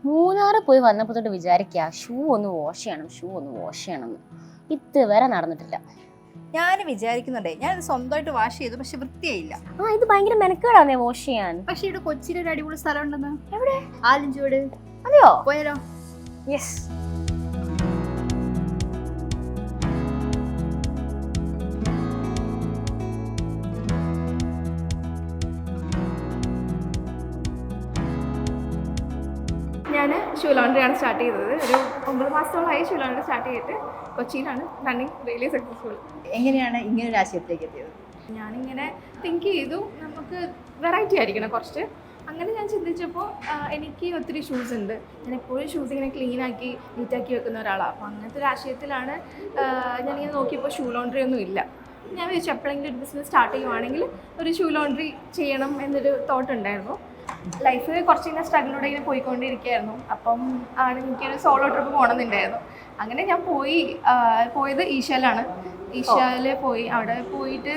മൂന്നാറ് പോയി വന്നപ്പോൾ തൊട്ട് വിചാരിക്കുക ഷൂ ഒന്ന് വാഷ് ചെയ്യണം ഇതുവരെ നടന്നിട്ടില്ല. ഞാൻ വിചാരിക്കുന്നുണ്ടേ, ഞാൻ സ്വന്തമായിട്ട് വാഷ് ചെയ്തു, പക്ഷെ വൃത്തിയായില്ല. ഇത് ഭയങ്കര മെനക്കേടാന്നേ വാഷ് ചെയ്യാൻ. പക്ഷെ ഇവിടെ കൊച്ചിയിൽ ഒരു അടിപൊളി സ്ഥലം ഉണ്ടെന്ന്. എവിടെ? ആലഞ്ചുവട്. അതെയോ? പോയാലോ? യെസ്. ഞാൻ ഷൂ ലോണ്ടറിയാണ് സ്റ്റാർട്ട് ചെയ്തത്. ഒരു 9 മാസത്തോളമായി ഷൂ ലോണ്ടറി സ്റ്റാർട്ട് ചെയ്തിട്ട്. കൊച്ചിയിലാണ് റണ്ണിങ്, റിയലി സക്സസ്ഫുൾ. എങ്ങനെയാണ് ഇങ്ങനെ ഒരു ആശയത്തിലേക്ക് എത്തിയത്? ഞാനിങ്ങനെ തിങ്ക് ചെയ്തു, നമുക്ക് വെറൈറ്റി ആയിരിക്കണം കുറച്ച്. അങ്ങനെ ഞാൻ ചിന്തിച്ചപ്പോൾ എനിക്ക് ഒത്തിരി ഷൂസ് ഉണ്ട്. ഞാൻ എപ്പോഴും ഷൂസ് ഇങ്ങനെ ക്ലീനാക്കി നീറ്റാക്കി വെക്കുന്ന ഒരാളാണ്. അപ്പോൾ അങ്ങനത്തെ ഒരു ആശയത്തിലാണ് ഞാനിങ്ങനെ നോക്കിയപ്പോൾ ഷൂ ലോണ്ടറി ഒന്നും ഇല്ല. ഞാൻ വിചാരിച്ചു എപ്പോഴെങ്കിലും ഒരു ബിസിനസ് സ്റ്റാർട്ട് ചെയ്യുവാണെങ്കിൽ ഒരു ഷൂ ലോണ്ടറി ചെയ്യണം എന്നൊരു തോട്ട് ഉണ്ടായിരുന്നു. ലൈഫ് കുറച്ചിങ്ങനെ സ്ട്രഗിലൂടെ ഇങ്ങനെ പോയിക്കൊണ്ടിരിക്കുകയായിരുന്നു. അപ്പം ആണ് എനിക്കൊരു സോളോ ട്രിപ്പ് പോകണമെന്നുണ്ടായിരുന്നു. അങ്ങനെ ഞാൻ പോയത് ഈശാലാണ്. ഈശാല് പോയി. അവിടെ പോയിട്ട്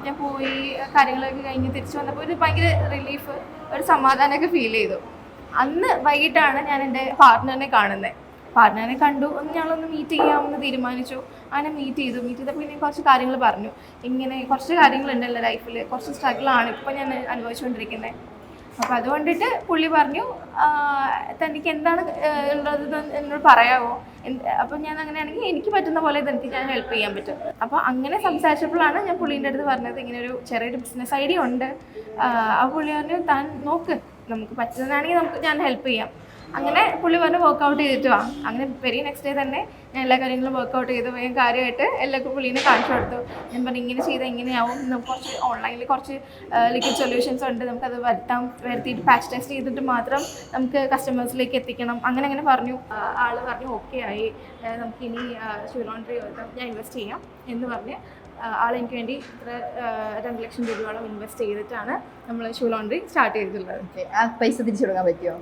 ഞാൻ പോയി കാര്യങ്ങളൊക്കെ കഴിഞ്ഞ് തിരിച്ചു വന്നപ്പോൾ ഒരു ഭയങ്കര റിലീഫ്, ഒരു സമാധാനമൊക്കെ ഫീൽ ചെയ്തു. അന്ന് വൈകിട്ടാണ് ഞാൻ എൻ്റെ പാർട്ട്ണറിനെ കാണുന്നത്. പാർട്ട്ണറിനെ കണ്ടു, ഞങ്ങളൊന്ന് മീറ്റ് ചെയ്യാമെന്ന് തീരുമാനിച്ചു. അങ്ങനെ മീറ്റ് ചെയ്തപ്പോൾ പിന്നെ കുറച്ച് കാര്യങ്ങൾ പറഞ്ഞു. ഇങ്ങനെ കുറച്ച് കാര്യങ്ങളുണ്ടല്ലോ ലൈഫിൽ, കുറച്ച് സ്ട്രഗിളാണ് ഇപ്പോൾ ഞാൻ അനുഭവിച്ചുകൊണ്ടിരിക്കുന്നത്. അപ്പോൾ അതുകൊണ്ടിട്ട് പുള്ളി പറഞ്ഞു, തനിക്ക് എന്താണ് ഉള്ളത് എന്നോട് പറയാമോ? അപ്പോൾ ഞാൻ അങ്ങനെയാണെങ്കിൽ എനിക്ക് പറ്റുന്ന പോലെ തനിക്ക് ഞാൻ ഹെൽപ്പ് ചെയ്യാൻ പറ്റും. അപ്പോൾ അങ്ങനെ സംസാരിച്ചപ്പോഴാണ് ഞാൻ പുള്ളീൻ്റെ അടുത്ത് പറഞ്ഞത് ഇങ്ങനെ ഒരു ചെറിയൊരു ബിസിനസ് ഐഡിയ ഉണ്ട്. ആ പുള്ളി പറഞ്ഞു, താൻ നോക്ക്, നമുക്ക് പറ്റുന്നതാണെങ്കിൽ ഞാൻ ഹെൽപ്പ് ചെയ്യാം. അങ്ങനെ പുള്ളി പറഞ്ഞ് വർക്കൗട്ട് ചെയ്തിട്ട് വാ. അങ്ങനെ വെരി നെക്സ്റ്റ് ഡേ തന്നെ ഞാൻ എല്ലാ കാര്യങ്ങളും വർക്കൗട്ട് ചെയ്തു. വേഗം കാര്യമായിട്ട് എല്ലാവർക്കും പുള്ളീനെ കാണിച്ചു കൊടുത്തു. ഞാൻ പറഞ്ഞു, ഇങ്ങനെ ചെയ്താൽ ഇങ്ങനെയാവും, നമുക്ക് കുറച്ച് ഓൺലൈനിൽ കുറച്ച് ലിക്വിഡ് സൊല്യൂഷൻസ് ഉണ്ട്, നമുക്കത് വരുത്തിയിട്ട് പാച്ച് ടെസ്റ്റ് ചെയ്തിട്ട് മാത്രം നമുക്ക് കസ്റ്റമേഴ്സിലേക്ക് എത്തിക്കണം. അങ്ങനെ പറഞ്ഞു. ആൾ പറഞ്ഞു ഓക്കെ ആയി, നമുക്കിനി ഷൂ ലോണ്ടറി ഞാൻ ഇൻവെസ്റ്റ് ചെയ്യാം എന്ന് പറഞ്ഞ് ആളെനിക്ക് വേണ്ടി 2 ലക്ഷം രൂപയോളം ഇൻവെസ്റ്റ് ചെയ്തിട്ടാണ് നമ്മൾ ഷൂ ലോണ്ടറി സ്റ്റാർട്ട് ചെയ്തിട്ടുള്ളത്. ആ പൈസ തിരിച്ചു കൊടുക്കാൻ പറ്റുമോ?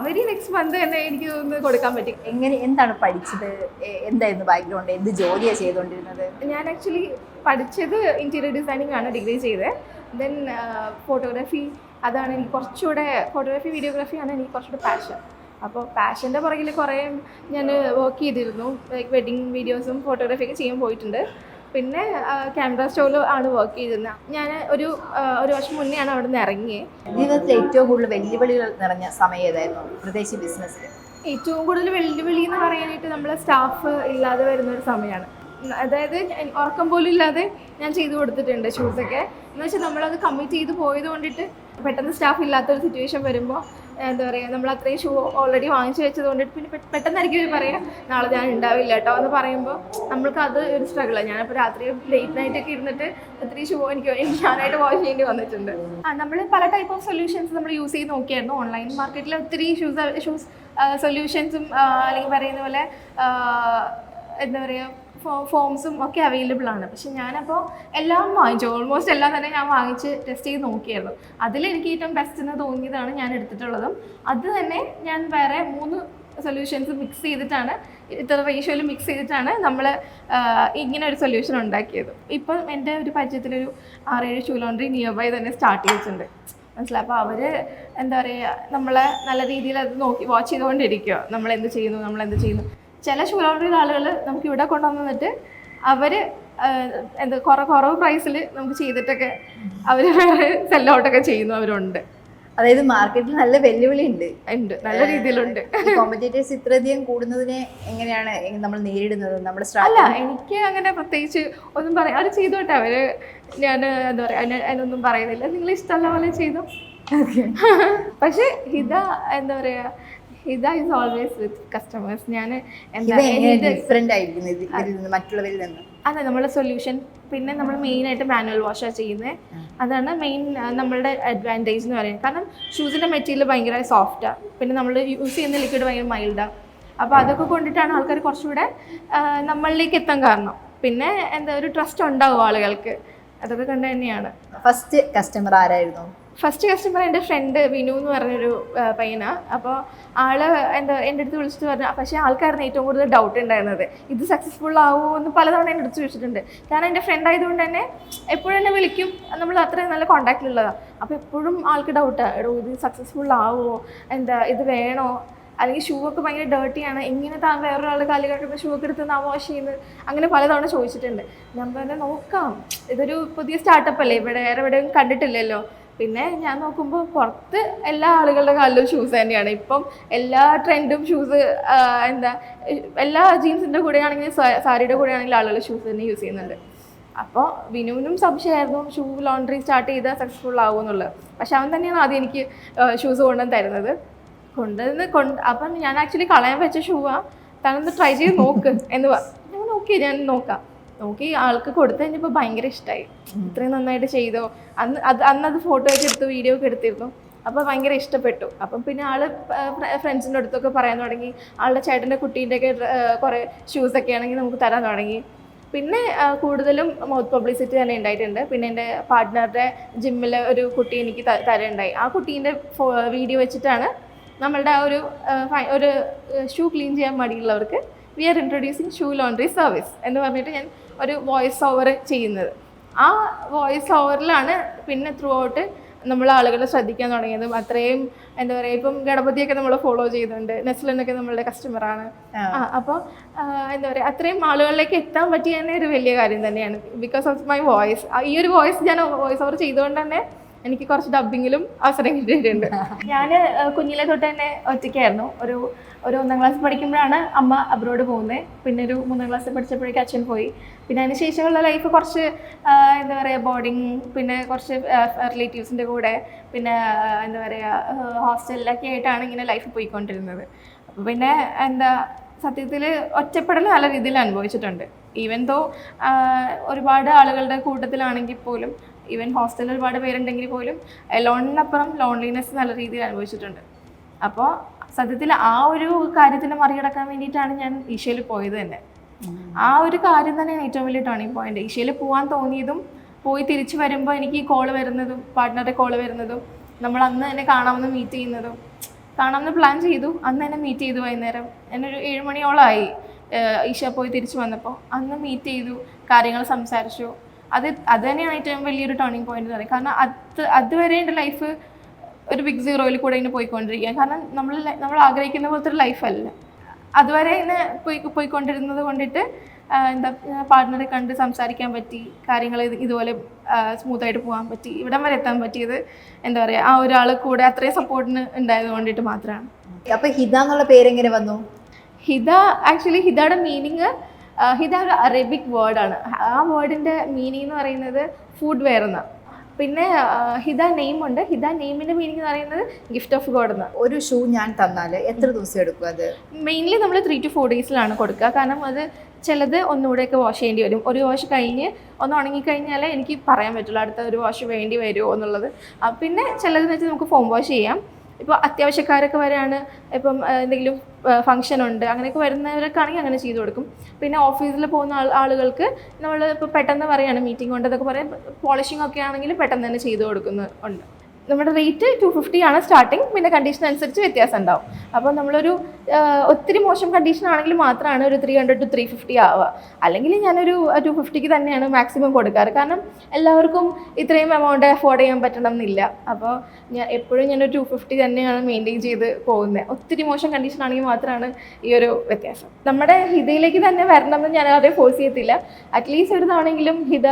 വെരി നെക്സ്റ്റ് മന്ത് തന്നെ എനിക്ക് ഒന്ന് കൊടുക്കാൻ പറ്റി. എന്താണ് പഠിച്ചത്? എന്തായിരുന്നു ബാക്ക്ഗ്രൗണ്ട്? എന്ത് ജോലിയാണ് ചെയ്തുകൊണ്ടിരുന്നത്? ഞാൻ ആക്ച്വലി പഠിച്ചത് ഇൻറ്റീരിയർ ഡിസൈനിങ് ആണ്, ഡിഗ്രി ചെയ്തത്. ദെൻ ഫോട്ടോഗ്രാഫി, അതാണ് എനിക്ക് കുറച്ചുകൂടെ, ഫോട്ടോഗ്രാഫി വീഡിയോഗ്രാഫിയാണ് എനിക്ക് കുറച്ചുകൂടെ പാഷൻ. അപ്പോൾ പാഷൻ്റെ പുറകിൽ കുറേ ഞാൻ വർക്ക് ചെയ്തിരുന്നു. ലൈക്ക് വെഡിങ് വീഡിയോസും ഫോട്ടോഗ്രാഫിയൊക്കെ ചെയ്യാൻ പോയിട്ടുണ്ട്. പിന്നെ ക്യാമറ സ്റ്റോറിൽ ആണ് വർക്ക് ചെയ്തിരുന്നത്. ഞാൻ ഒരു വർഷം മുന്നെയാണ് അവിടെ നിന്ന് ഇറങ്ങിയത്. ജീവിതത്തിൽ ഏറ്റവും കൂടുതൽ വെല്ലുവിളികൾ നിറഞ്ഞ സമയം ഏതായിരുന്നു, പ്രത്യേകിച്ച് ബിസിനസ്സിൽ? ഏറ്റവും കൂടുതൽ വെല്ലുവിളി എന്ന് പറയാനായിട്ട് നമ്മൾ സ്റ്റാഫ് ഇല്ലാതെ വരുന്നൊരു സമയമാണ്. അതായത് ഉറക്കം പോലും ഇല്ലാതെ ഞാൻ ചെയ്തു കൊടുത്തിട്ടുണ്ട് ഷൂസൊക്കെ. എന്ന് വെച്ചാൽ നമ്മളത് കമ്മിറ്റ് ചെയ്ത് പോയത് കൊണ്ടിട്ട് പെട്ടെന്ന് സ്റ്റാഫ് ഇല്ലാത്തൊരു സിറ്റുവേഷൻ വരുമ്പോൾ എന്താ പറയുക, നമ്മൾ അത്രയും ഷൂ ഓൾറെഡി വാങ്ങിച്ചു വെച്ചത് കൊണ്ടിട്ട് പിന്നെ പെട്ടെന്നായിരിക്കും പറയാം നാളെ ഞാൻ ഉണ്ടാവില്ല കേട്ടോ എന്ന് പറയുമ്പോൾ നമ്മൾക്ക് അത് ഒരു സ്ട്രഗിളാണ്. ഞാനിപ്പോൾ രാത്രി ലേറ്റ് നൈറ്റൊക്കെ ഇരുന്നിട്ട് ഒത്തിരി ഷൂ എനിക്ക് ഞാനായിട്ട് വാഷ് ചെയ്യേണ്ടി വന്നിട്ടുണ്ട്. നമ്മൾ പല ടൈപ്പ് ഓഫ് സൊല്യൂഷൻസ് നമ്മൾ യൂസ് ചെയ്ത് നോക്കിയായിരുന്നു. ഓൺലൈൻ മാർക്കറ്റിൽ ഒത്തിരി ഷൂസ് സൊല്യൂഷൻസും അല്ലെങ്കിൽ പറയുന്ന പോലെ എന്താ പറയുക ഫോംസും ഒക്കെ അവൈലബിൾ ആണ്. പക്ഷെ ഞാനപ്പോൾ എല്ലാം വാങ്ങിച്ചു, ഓൾമോസ്റ്റ് എല്ലാം തന്നെ ഞാൻ വാങ്ങിച്ച് ടെസ്റ്റ് ചെയ്ത് നോക്കിയായിരുന്നു. അതിലെനിക്ക് ഏറ്റവും ബെസ്റ്റ് എന്ന് തോന്നിയതാണ് ഞാൻ എടുത്തിട്ടുള്ളതും. അത് തന്നെ ഞാൻ വേറെ 3 സൊല്യൂഷൻസ് മിക്സ് ചെയ്തിട്ടാണ്, ഇത്ര റേഷ്യോയിൽ മിക്സ് ചെയ്തിട്ടാണ് നമ്മൾ ഇങ്ങനെ ഒരു സൊല്യൂഷൻ ഉണ്ടാക്കിയത്. ഇപ്പം എൻ്റെ ഒരു പരിചയത്തിലൊരു 6-7 ഷൂ ലോണ്ടറി നിയർ ബൈ തന്നെ സ്റ്റാർട്ട് ചെയ്തിട്ടുണ്ട്. മനസ്സിലായി. അപ്പോൾ അവർ എന്താ പറയുക, നമ്മളെ നല്ല രീതിയിൽ അത് നോക്കി വാച്ച് ചെയ്തുകൊണ്ടിരിക്കുക, നമ്മളെന്ത് ചെയ്യുന്നു. ചില ഷൂ ലോണ്ടറി ആളുകൾ നമുക്ക് ഇവിടെ കൊണ്ടുവന്നിട്ട് അവർ കുറവ് പ്രൈസിൽ നമുക്ക് ചെയ്തിട്ടൊക്കെ അവർ വേറെ സെല്ലൗട്ടൊക്കെ ചെയ്യുന്നവരുണ്ട്. അതായത് മാർക്കറ്റിൽ നല്ല വെല്ലുവിളി ഉണ്ട്, നല്ല രീതിയിലുണ്ട്. കോമ്പറ്റീറ്റേഴ്സ് ഇത്രയധികം കൂടുന്നതിനെ എങ്ങനെയാണ് നമ്മൾ നേരിടുന്നത്? നമ്മുടെ അല്ല, എനിക്ക് അങ്ങനെ പ്രത്യേകിച്ച് ഒന്നും പറയാം. അവർ ചെയ്തോട്ടെ, ഞാൻ എന്താ പറയുക അതിനൊന്നും പറയുന്നില്ല. നിങ്ങൾ ഇഷ്ടമുള്ള പോലെ ചെയ്തു. പക്ഷെ എന്താ പറയുക, ഹിത ഈസ് ഓൾവേസ് വിത്ത് കസ്റ്റമേഴ്സ്. ഞാൻ ഡിഫറെന്റ് ആയിരിക്കും മറ്റുള്ളവരിൽ നിന്ന്. അതെ, നമ്മളെ സൊല്യൂഷൻ. പിന്നെ നമ്മൾ മെയിനായിട്ട് മാനുവൽ വാഷാണ് ചെയ്യുന്നത്. അതാണ് മെയിൻ നമ്മളുടെ അഡ്വാൻറ്റേജ് എന്ന് പറയുന്നത്. കാരണം ഷൂസിൻ്റെ മെറ്റീരിയൽ ഭയങ്കര സോഫ്റ്റാണ്. പിന്നെ നമ്മൾ യൂസ് ചെയ്യുന്ന ലിക്വിഡ് ഭയങ്കര മൈൽഡാണ്. അപ്പോൾ അതൊക്കെ കൊണ്ടിട്ടാണ് ആൾക്കാർ കുറച്ചുകൂടെ നമ്മളിലേക്ക് എത്താൻ കാരണം. പിന്നെ ഒരു ട്രസ്റ്റ് ഉണ്ടാവും ആളുകൾക്ക്. അതൊക്കെ കണ്ടു തന്നെയാണ്. ഫസ്റ്റ് കസ്റ്റമർ ആരായിരുന്നു? ഫസ്റ്റ് കസ്റ്റമർ എൻ്റെ ഫ്രണ്ട് വിനു എന്ന് പറഞ്ഞൊരു പയ്യനാണ്. അപ്പോൾ ആള് എൻ്റെ അടുത്ത് വിളിച്ചിട്ട് പറഞ്ഞു, പക്ഷേ ആൾക്കാരുടെ ഏറ്റവും കൂടുതൽ ഡൗട്ട് ഉണ്ടായിരുന്നത് ഇത് സക്സസ്ഫുൾ ആവുമോ എന്ന് പലതവണ എൻ്റെ അടുത്ത് ചോദിച്ചിട്ടുണ്ട്. കാരണം എൻ്റെ ഫ്രണ്ട് ആയതുകൊണ്ട് തന്നെ എപ്പോഴും എന്നെ വിളിക്കും, നമ്മൾ അത്രയും നല്ല കോൺടാക്റ്റിലുള്ളതാണ്. അപ്പോൾ എപ്പോഴും ആൾക്ക് ഡൗട്ടാണ്, എടോ ഇത് സക്സസ്ഫുൾ ആവുമോ, ഇത് വേണോ, അല്ലെങ്കിൽ ഷൂ ഒക്കെ ഭയങ്കര ഡേർട്ടിയാണ്, എങ്ങനെ താൻ വേറൊരാൾ കാല് കിടക്കുന്ന ഷൂ ഒക്കെ എടുത്ത് വാഷ് ചെയ്യുന്നത്, അങ്ങനെ പലതവണ ചോദിച്ചിട്ടുണ്ട്. ഞാൻ പറഞ്ഞാൽ നോക്കാം, ഇതൊരു പുതിയ സ്റ്റാർട്ടപ്പ് അല്ലേ, വേറെ എവിടെയും കണ്ടിട്ടില്ലല്ലോ. പിന്നെ ഞാൻ നോക്കുമ്പോൾ പുറത്ത് എല്ലാ ആളുകളുടെ കാലിലും ഷൂസ് തന്നെയാണ്. ഇപ്പം എല്ലാ ട്രെൻഡും ഷൂസ്, എല്ലാ ജീൻസിൻ്റെ കൂടെ ആണെങ്കിലും സാരിയുടെ കൂടെ ആണെങ്കിലും ആളുകൾ ഷൂസ് തന്നെ യൂസ് ചെയ്യുന്നുണ്ട്. അപ്പോൾ വിനുവിനും സംശയമായിരുന്നു ഷൂ ലോണ്ടറി സ്റ്റാർട്ട് ചെയ്താൽ സക്സസ്ഫുൾ ആവുമെന്നുള്ളത്. പക്ഷെ അവൻ തന്നെയാണ് ആദ്യം എനിക്ക് ഷൂസ് കൊണ്ടുവന്ന് തരുന്നത്. അപ്പം ഞാൻ ആക്ച്വലി കളയാൻ വെച്ച ഷൂവാണ്, താനൊന്ന് ട്രൈ ചെയ്ത് നോക്ക് എന്ന് ഞാൻ നോക്കി, ഞാൻ നോക്കി ആൾക്ക് കൊടുത്തു കഴിഞ്ഞപ്പോൾ ഭയങ്കര ഇഷ്ടമായി. ഇത്രയും നന്നായിട്ട് ചെയ്തോ, അന്നത് ഫോട്ടോ ഒക്കെ എടുത്തു, വീഡിയോ ഒക്കെ എടുത്തിരുന്നു. അപ്പോൾ ഭയങ്കര ഇഷ്ടപ്പെട്ടു. അപ്പം പിന്നെ ആൾ ഫ്രണ്ട്സിൻ്റെ അടുത്തൊക്കെ പറയാൻ തുടങ്ങി, ആളുടെ ചേട്ടൻ്റെ കുട്ടീൻ്റെയൊക്കെ കുറേ ഷൂസൊക്കെ ആണെങ്കിൽ നമുക്ക് തരാൻ തുടങ്ങി. പിന്നെ കൂടുതലും മൗത്ത് പബ്ലിസിറ്റി തന്നെ ഉണ്ടായിട്ടുണ്ട്. പിന്നെ എൻ്റെ പാർട്ട്ണറുടെ ജിമ്മിലെ ഒരു കുട്ടി എനിക്ക് തരുണ്ടായി. ആ കുട്ടീൻ്റെ വീഡിയോ വെച്ചിട്ടാണ് നമ്മളുടെ ഒരു ഷൂ ക്ലീൻ ചെയ്യാൻ മടിയുള്ളവർക്ക് we are introducing shoe laundry service എന്ന് പറഞ്ഞിട്ട് ഞാൻ ഒരു വോയിസ് ഓവർ ചെയ്യുന്നത്. ആ വോയിസ് ഓവറിലാണ് പിന്നെ ത്രൂ ഔട്ട് നമ്മൾ ആളുകളെ ശ്രദ്ധിക്കാൻ തുടങ്ങിയതും. അത്രയും എന്താ പറയുക, ഇപ്പം ഗണപതിയൊക്കെ നമ്മൾ ഫോളോ ചെയ്യുന്നുണ്ട്, നെസ്ലിനൊക്കെ നമ്മളുടെ കസ്റ്റമറാണ്. അപ്പോൾ എന്താ പറയുക, അത്രയും ആളുകളിലേക്ക് എത്താൻ പറ്റിയ തന്നെ ഒരു വലിയ കാര്യം തന്നെയാണ്. Because of my voice. ഈ ഒരു വോയിസ് ഞാൻ വോയിസ് ഓവർ ചെയ്തുകൊണ്ട് തന്നെ എനിക്ക് കുറച്ച് ഡബ്ബിങ്ങിലും അവസരം കിട്ടിയിട്ടുണ്ട്. ഞാൻ കുഞ്ഞിലെ തൊട്ട് തന്നെ ഒറ്റയ്ക്കായിരുന്നു. ഒരു 1ാം ക്ലാസ് പഠിക്കുമ്പോഴാണ് അമ്മ അബ്രോഡ് പോകുന്നത്. പിന്നെ ഒരു 3ാം ക്ലാസ്സിൽ പഠിച്ചപ്പോഴേക്കും അച്ഛൻ പോയി. പിന്നെ അതിന് ശേഷമുള്ള ലൈഫ് കുറച്ച് എന്താ പറയുക, ബോർഡിങ്, പിന്നെ കുറച്ച് റിലേറ്റീവ്സിൻ്റെ കൂടെ, പിന്നെ എന്താ പറയുക ഹോസ്റ്റലിലൊക്കെ ആയിട്ടാണ് ഇങ്ങനെ ലൈഫ് പോയിക്കൊണ്ടിരുന്നത്. അപ്പോൾ പിന്നെ സത്യത്തിൽ ഒറ്റപ്പെടൽ നല്ല രീതിയിൽ അനുഭവിച്ചിട്ടുണ്ട്. ഈവൻ ദോ ഒരുപാട് ആളുകളുടെ കൂട്ടത്തിലാണെങ്കിൽ പോലും, ഈവൻ ഹോസ്റ്റലിൽ ഒരുപാട് പേരുണ്ടെങ്കിൽ പോലും എലോണിനപ്പുറം ലോൺലിനെസ് നല്ല രീതിയിൽ അനുഭവിച്ചിട്ടുണ്ട്. അപ്പോൾ സത്യത്തിൽ ആ ഒരു കാര്യത്തിനെ മറികടക്കാൻ വേണ്ടിയിട്ടാണ് ഞാൻ ഈശോയിൽ പോയത് തന്നെ. ആ ഒരു കാര്യം തന്നെയാണ് ഏറ്റവും വലിയ ടേണിംഗ് പോയിന്റ്. ഈശോയിൽ പോകാൻ തോന്നിയതും പോയി തിരിച്ചു വരുമ്പോൾ എനിക്ക് കോള് വരുന്നതും, പാർട്ട്ണറുടെ കോള് വരുന്നതും, നമ്മൾ അന്ന് തന്നെ കാണാമെന്ന് മീറ്റ് ചെയ്യുന്നതും, കാണാമെന്ന് പ്ലാൻ ചെയ്തു, അന്ന് തന്നെ മീറ്റ് ചെയ്തു. വൈകുന്നേരം എന്നൊരു 7 മണിയോളമായി ഈശോ പോയി തിരിച്ചു വന്നപ്പോൾ. അന്ന് മീറ്റ് ചെയ്തു, കാര്യങ്ങൾ സംസാരിച്ചു. അത് തന്നെയാണ് ഏറ്റവും വലിയൊരു ടേണിംഗ് പോയിന്റ് എന്ന് പറയുന്നത്. കാരണം അതുവരെ എൻ്റെ ലൈഫ് ഒരു ബിഗ് സീറോയിൽ കൂടെ ഇങ്ങനെ പോയിക്കൊണ്ടിരിക്കുക. കാരണം നമ്മൾ ആഗ്രഹിക്കുന്ന പോലത്തെ ഒരു ലൈഫല്ല. അതുവരെ ഇങ്ങനെ പോയിക്കൊണ്ടിരുന്നത് കൊണ്ടിട്ട് പാർട്ട്ണറെ കണ്ട് സംസാരിക്കാൻ പറ്റി, കാര്യങ്ങൾ ഇതുപോലെ സ്മൂത്തായിട്ട് പോകാൻ പറ്റി, ഇവിടം വരെ എത്താൻ പറ്റിയത് എന്താ പറയുക, ആ ഒരാൾ കൂടെ അത്രയും സപ്പോർട്ടിന് ഉണ്ടായത് കൊണ്ടിട്ട് മാത്രമാണ്. അപ്പോൾ ഹിദ എന്നുള്ള പേരെങ്ങനെ വന്നു? ആക്ച്വലി ഹിദയുടെ മീനിങ്, ഹിദ ഒരു അറബിക് വേർഡാണ്. ആ വേർഡിൻ്റെ മീനിങ് എന്ന് പറയുന്നത് ഫുഡ് വെയർ എന്നാണ്. പിന്നെ ഹിദ നെയിമുണ്ട്. ഹിദ നെയിമിൻ്റെ മീനിങ് എന്ന് പറയുന്നത് ഗിഫ്റ്റ് ഓഫ് ഗോഡ് എന്ന്. ഒരു ഷൂ ഞാൻ തന്നാൽ എത്ര ദിവസം എടുക്കും? അത് മെയിൻലി നമ്മൾ 3 to 4 ഡേയ്സിലാണ് കൊടുക്കുക. കാരണം അത് ചിലത് ഒന്നുകൂടെയൊക്കെ വാഷ് ചെയ്യേണ്ടി വരും. ഒരു വാഷ് കഴിഞ്ഞ് ഒന്ന് ഉണങ്ങിക്കഴിഞ്ഞാൽ എനിക്ക് പറയാൻ പറ്റുള്ളൂ അടുത്ത ഒരു വാഷ് വേണ്ടി വരുമോ എന്നുള്ളത്. പിന്നെ ചിലതെന്ന് വെച്ചാൽ നമുക്ക് ഫോം വാഷ് ചെയ്യാം. ഇപ്പോൾ അത്യാവശ്യക്കാരൊക്കെ വരെയാണ്, ഇപ്പം എന്തെങ്കിലും ഫംഗ്ഷൻ ഉണ്ട് അങ്ങനെയൊക്കെ വരുന്നവരൊക്കെ ആണെങ്കിൽ അങ്ങനെ ചെയ്ത് കൊടുക്കും. പിന്നെ ഓഫീസിൽ പോകുന്ന ആളുകൾക്ക് നമ്മൾ ഇപ്പോൾ പെട്ടെന്ന് പറയുകയാണ് മീറ്റിംഗ് ഉണ്ട് എന്നൊക്കെ പറയാം, പോളിഷിംഗ് ഒക്കെ ആണെങ്കിൽ പെട്ടെന്ന് തന്നെ ചെയ്ത് കൊടുക്കുന്നുണ്ട്. നമ്മുടെ റേറ്റ് 250 ആണ് സ്റ്റാർട്ടിങ്. പിന്നെ കണ്ടീഷൻ അനുസരിച്ച് വ്യത്യാസം ഉണ്ടാവും. അപ്പോൾ നമ്മളൊരു ഒത്തിരി മോശം കണ്ടീഷൻ ആണെങ്കിൽ മാത്രമാണ് ഒരു 300 to 350 ആവുക. അല്ലെങ്കിൽ ഞാനൊരു 250 തന്നെയാണ് മാക്സിമം കൊടുക്കാറ്. കാരണം എല്ലാവർക്കും ഇത്രയും എമൗണ്ട് അഫോർഡ് ചെയ്യാൻ പറ്റണം എന്നില്ല. അപ്പോൾ എപ്പോഴും ഞാനൊരു 250 തന്നെയാണ് മെയിൻറ്റെയിൻ ചെയ്ത് പോകുന്നത്. ഒത്തിരി മോശം കണ്ടീഷൻ ആണെങ്കിൽ മാത്രമാണ് ഈ ഒരു വ്യത്യാസം. നമ്മുടെ ഹിതയിലേക്ക് തന്നെ വരണമെന്ന് ഞാൻ ആരെയും ഫോഴ്സ് ചെയ്യത്തില്ല. അറ്റ്ലീസ്റ്റ് ഒരു തവണയെങ്കിലും ഹിത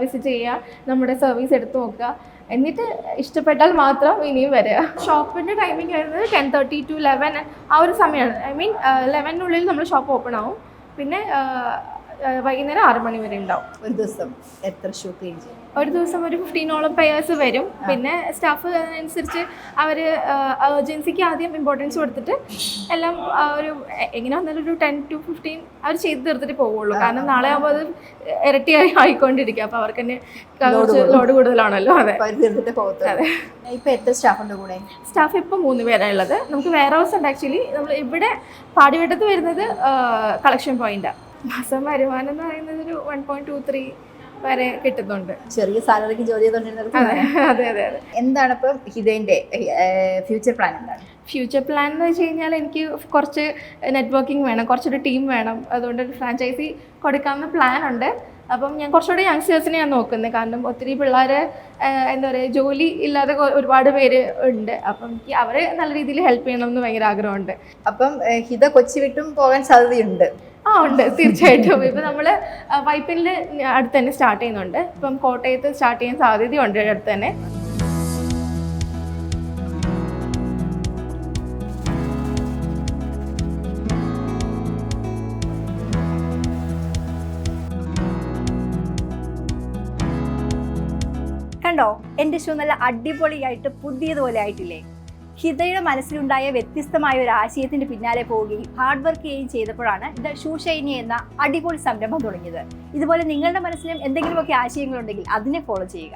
വിസിറ്റ് ചെയ്യുക, നമ്മുടെ സർവീസ് എടുത്ത് നോക്കുക, എന്നിട്ട് ഇഷ്ടപ്പെട്ടാൽ മാത്രം ഇനിയും വരിക. ഷോപ്പിൻ്റെ ടൈമിംഗ് വരുന്നത് 10:30 to 11 ആ ഒരു സമയമാണ്. ഐ മീൻ 11-നുള്ളിൽ നമ്മൾ ഷോപ്പ് ഓപ്പൺ ആവും. പിന്നെ വൈകുന്നേരം 6 മണി വരെ ഉണ്ടാവും. ഒരു ദിവസം എത്ര ഷൂ ക്ലീൻ ചെയ്യും? ഒരു ദിവസം ഒരു 15ഓളം പെയേഴ്സ് വരും. പിന്നെ സ്റ്റാഫ് അതിനനുസരിച്ച് അവർ ഏർജൻസിക്ക് ആദ്യം ഇമ്പോർട്ടൻസ് കൊടുത്തിട്ട് എല്ലാം ഒരു എങ്ങനെ വന്നാലും ഒരു 10 to 15 അവർ ചെയ്ത് തീർത്തിട്ട് പോവുള്ളൂ. കാരണം നാളെ ആകുമ്പോൾ അത് ഇരട്ടിയായി ആയിക്കൊണ്ടിരിക്കുക. അപ്പോൾ അവർക്ക് തന്നെ ലോഡ് കൂടുതലാണല്ലോ. അതെ, അതെ. ഇപ്പം എത്ര സ്റ്റാഫുണ്ട് കൂടെ? സ്റ്റാഫ് ഇപ്പോൾ 3 പേരാണ് ഉള്ളത്. നമുക്ക് വെയർ ഹൗസ് ഉണ്ട്. ആക്ച്വലി നമ്മൾ ഇവിടെ പാടിവട്ടത്ത് വരുന്നത് കളക്ഷൻ പോയിന്റാണ്. മാസം വരുമാനം എന്ന് പറയുന്നത് ഒരു 1.23 വരെ കിട്ടുന്നുണ്ട്. ചെറിയ സാലറിക്ക് ജോലി ചെയ്തുകൊണ്ടിരുന്നത്. അതെ അതെ അതെ. എന്താണ് ഇപ്പം ഹിതേൻ്റെ ഫ്യൂച്ചർ പ്ലാൻ എന്താണ്? ഫ്യൂച്ചർ പ്ലാൻ എന്ന് വെച്ച് കഴിഞ്ഞാൽ എനിക്ക് കുറച്ച് നെറ്റ്വർക്കിംഗ് വേണം, കുറച്ചൊരു ടീം വേണം. അതുകൊണ്ട് ഒരു ഫ്രാഞ്ചൈസി കൊടുക്കാവുന്ന പ്ലാൻ ഉണ്ട്. അപ്പം ഞാൻ കുറച്ചുകൂടി യങ്സ്റ്റേഴ്സിനെ ഞാൻ നോക്കുന്നത്. കാരണം ഒത്തിരി പിള്ളേർ എന്താ പറയുക, ജോലി ഇല്ലാതെ ഒരുപാട് പേര് ഉണ്ട്. അപ്പം എനിക്ക് അവരെ നല്ല രീതിയിൽ ഹെൽപ്പ് ചെയ്യണമെന്ന് ഭയങ്കര ആഗ്രഹമുണ്ട്. അപ്പം ഹിത കൊച്ചി വിട്ടും പോകാൻ സാധ്യതയുണ്ട്? ഉണ്ട്, തീർച്ചയായിട്ടും. ഇപ്പം നമ്മൾ വൈപ്പിനിൽ അടുത്ത് തന്നെ സ്റ്റാർട്ട് ചെയ്യുന്നുണ്ട്. ഇപ്പം കോട്ടയത്ത് സ്റ്റാർട്ട് ചെയ്യാൻ സാധ്യതയുണ്ട് അടുത്ത് തന്നെ. കണ്ടോ, എൻ്റെ ഷൂ നല്ല അടിപൊളിയായിട്ട് പുതിയതുപോലെ ആയിട്ടില്ലേ? ഹിതയുടെ മനസ്സിലുണ്ടായ വ്യത്യസ്തമായ ഒരു ആശയത്തിന് പിന്നാലെ പോവുകയും ഹാർഡ് വർക്ക് ചെയ്യുകയും ചെയ്തപ്പോഴാണ് ദ ഷൂ ഷൈനി എന്ന അടിപൊളി സംരംഭം തുടങ്ങിയത്. ഇതുപോലെ നിങ്ങളുടെ മനസ്സിലും എന്തെങ്കിലുമൊക്കെ ആശയങ്ങളുണ്ടെങ്കിൽ അതിനെ ഫോളോ ചെയ്യുക.